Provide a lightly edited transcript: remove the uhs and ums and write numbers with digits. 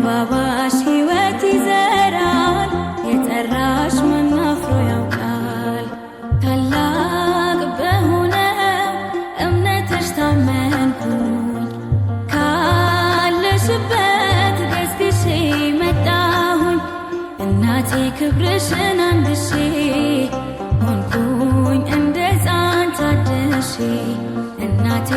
በእንባባሽ ሕይወት ይዘራል። የጠራሽ ማን አፍሮ ያውቃል? ታላቅ በሆነው እምነትሽ ታመንኩኝ። ካለሽበት ገስግሼ መጣሁኝ። እናቴ ክብርሽን አንግሼ ሆንኩኝ እንደ ሕፃን ታድሼ እናቴ